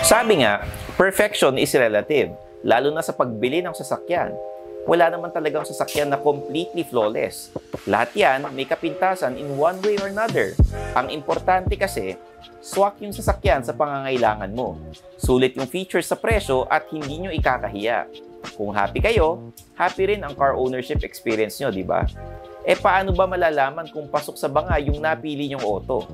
Sabi nga, perfection is relative, lalo na sa pagbili ng sasakyan. Wala naman talagang sasakyan na completely flawless. Lahat yan may kapintasan in one way or another. Ang importante kasi, swak yung sasakyan sa pangangailangan mo. Sulit yung features sa presyo at hindi nyo ikakahiya. Kung happy kayo, happy rin ang car ownership experience nyo, di ba? Paano ba malalaman kung pasok sa banga yung napili nyong auto?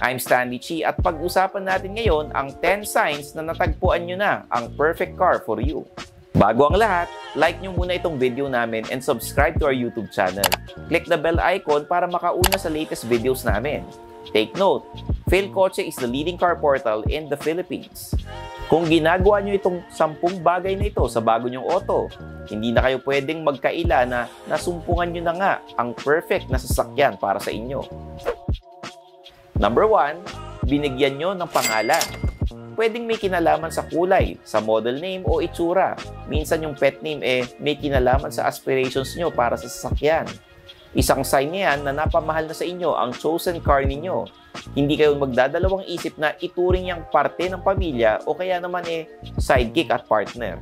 I'm Stanley Chi at pag-usapan natin ngayon ang 10 signs na natagpuan nyo na ang perfect car for you. Bago ang lahat, like nyo muna itong video namin and subscribe to our YouTube channel. Click the bell icon para makauna sa latest videos namin. Take note, PhilKotse is the leading car portal in the Philippines. Kung ginagawa nyo itong 10 bagay na ito sa bago nyong auto, hindi na kayo pwedeng magkaila na nasumpungan nyo na nga ang perfect na sasakyan para sa inyo. Number 1, binigyan nyo ng pangalan. Pwedeng may kinalaman sa kulay, sa model name o itsura. Minsan yung pet name may kinalaman sa aspirations nyo para sa sasakyan. Isang sign niyan na napamahal na sa inyo ang chosen car ninyo. Hindi kayo magdadalawang isip na ituring yang parte ng pamilya o kaya naman sidekick at partner.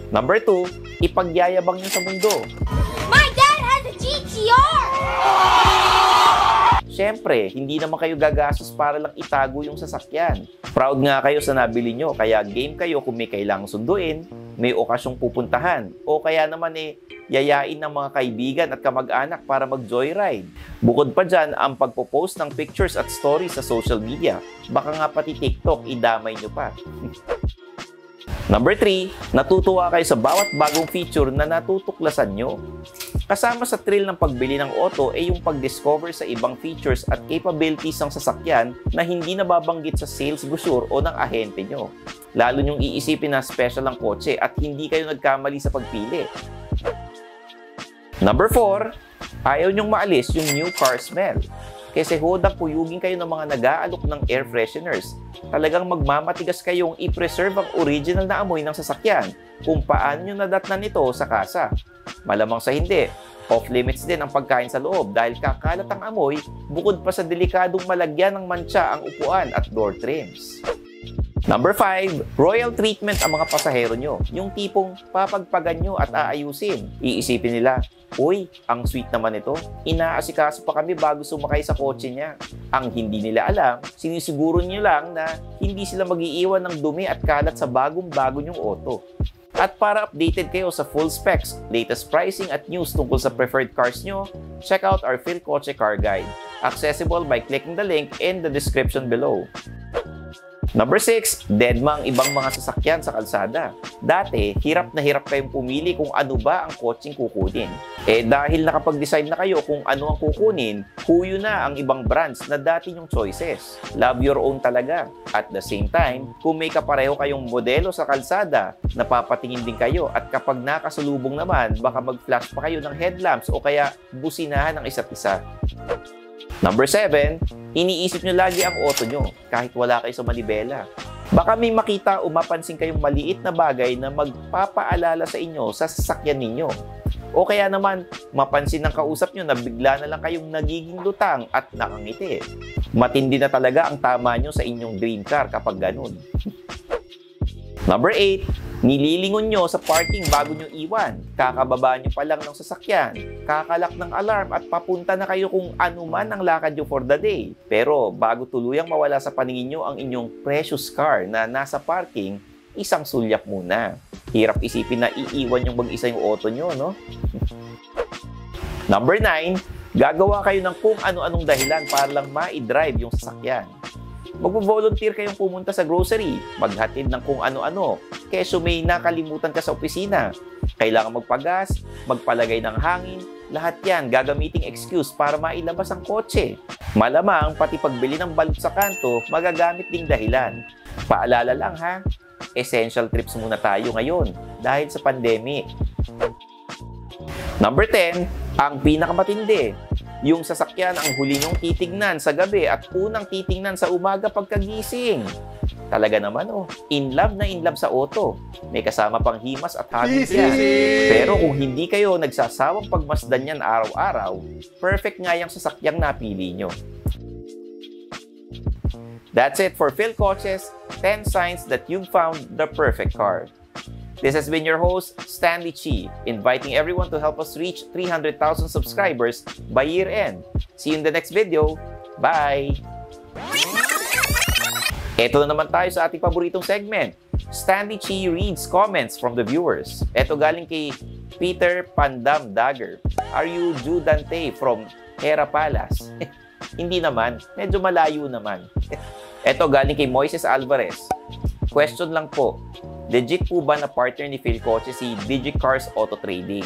Number 2, ipagyayabang nyo sa mundo. My dad has a GTR! Siyempre, hindi naman kayo gagastos para lang itago yung sasakyan. Proud nga kayo sa nabili nyo, kaya game kayo kung may kailangang sunduin, may okasyong pupuntahan, o kaya naman yayain ng mga kaibigan at kamag-anak para mag-joyride. Bukod pa dyan, ang pagpo-post ng pictures at stories sa social media. Baka nga pati TikTok, idamay nyo pa. Number 3, natutuwa kayo sa bawat bagong feature na natutuklasan nyo. Kasama sa thrill ng pagbili ng auto yung pag-discover sa ibang features at capabilities ng sasakyan na hindi nababanggit sa sales brochure o ng ahente nyo. Lalo nyong iisipin na special ang kotse at hindi kayo nagkamali sa pagpili. Number 4, ayaw nyong maalis yung new car smell. Kasi hodang kuyugin kayo ng mga nag-aalok ng air fresheners. Talagang magmamatigas kayong i-preserve ang original na amoy ng sasakyan kung paano nyo nadatnan ito sa kasa. Malamang sa hindi, off-limits din ang pagkain sa loob dahil kakalat ang amoy bukod pa sa delikadong malagyan ng mancha ang upuan at door trims. Number 5, royal treatment ang mga pasahero nyo. Yung tipong papagpagan nyo at aayusin. Iisipin nila, uy, ang sweet naman ito. Inaasikaso pa kami bago sumakay sa kotse niya. Ang hindi nila alam, sinisiguro nyo lang na hindi sila mag-iiwan ng dumi at kalat sa bagong-bago nyong auto. At para updated kayo sa full specs, latest pricing at news tungkol sa preferred cars nyo, check out our PhilKotse Car Guide. Accessible by clicking the link in the description below. Number 6, deadma ang ibang mga sasakyan sa kalsada. Dati, hirap na hirap kayong pumili kung ano ba ang kotseng kukunin. Dahil nakapag-decide na kayo kung ano ang kukunin, huyo na ang ibang brands na dati yung choices. Love your own talaga. At the same time, kung may kapareho kayong modelo sa kalsada, napapatingin din kayo at kapag nakasalubong naman, baka mag-flash pa kayo ng headlamps o kaya businahan ng isa't isa. Number 7, iniisip nyo lagi ang auto nyo kahit wala kayo sa manibela. Baka may makita o mapansin kayong maliit na bagay na magpapaalala sa inyo sa sasakyan ninyo. O kaya naman, mapansin ng kausap nyo na bigla na lang kayong nagiging lutang at nakangiti. Matindi na talaga ang tama nyo sa inyong dream car kapag ganun. Number 8, nililingon nyo sa parking bago nyo iwan. Kakababa nyo pa lang ng sasakyan. Kakalak ng alarm at papunta na kayo kung ano man ang lakad nyo for the day. Pero bago tuluyang mawala sa paningin nyo ang inyong precious car na nasa parking, isang sulyap muna. Hirap isipin na iiwan yung mag-isa yung auto nyo, no? Number 9, gagawa kayo ng kung ano-anong dahilan para lang ma-drive yung sasakyan. Magvo-volunteer kayong pumunta sa grocery, maghatid ng kung ano-ano, keso may nakalimutan ka sa opisina. Kailangan magpagas, magpalagay ng hangin, lahat yan gagamiting excuse para mailabas ang kotse. Malamang pati pagbili ng balut sa kanto, magagamit ding dahilan. Paalala lang ha, essential trips muna tayo ngayon dahil sa pandemic. Number 10, ang pinakamatindi. Yung sasakyan ang huli nyong titignan sa gabi at unang titignan sa umaga pagkagising. Talaga naman in love sa auto. May kasama pang himas at hagis yan. Pero kung hindi kayo nagsasawang pagmasdan yan araw-araw, perfect nga yung sasakyang napili nyo. That's it for Phil Coches, 10 signs that you've found the perfect car. This has been your host, Stanley Chi, inviting everyone to help us reach 300,000 subscribers by year end. See you in the next video. Bye! Ito na naman tayo sa ating paboritong segment. Stanley Chi reads comments from the viewers. Ito galing kay Peter Pandam Dagger. Are you Ju Dante from Hera Palace? Hindi naman. Medyo malayo naman. Ito galing kay Moises Alvarez. Question lang po. Legit po ba na partner ni Phil Coche si DigiCars Auto Trading?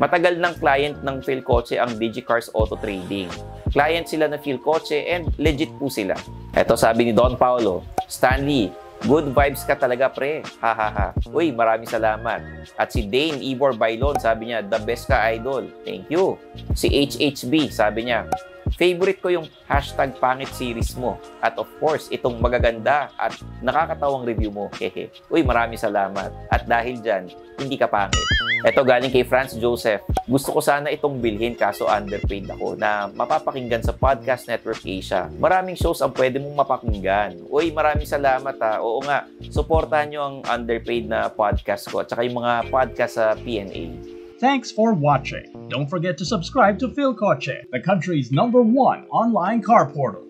Matagal ng client ng Phil Coche ang DigiCars Auto Trading. Client sila na Phil Coche and legit po sila. Ito sabi ni Don Paulo, Stanley, good vibes ka talaga pre. Hahaha. Uy, maraming salamat. At si Dane Ivor Bailon sabi niya, the best ka idol. Thank you. Si HHB sabi niya, favorite ko yung hashtag pangit series mo. At of course, itong magaganda at nakakatawang review mo. Hehe. Uy, maraming salamat. At dahil dyan, hindi ka pangit. Ito galing kay Franz Joseph. Gusto ko sana itong bilhin kaso underpaid ako na mapapakinggan sa Podcast Network Asia. Maraming shows ang pwede mong mapakinggan. Uy, maraming salamat ha. Oo nga, supportahan nyo ang underpaid na podcast ko at saka yung mga podcast sa PNA. Thanks for watching. Don't forget to subscribe to Phil Coche, the country's #1 online car portal.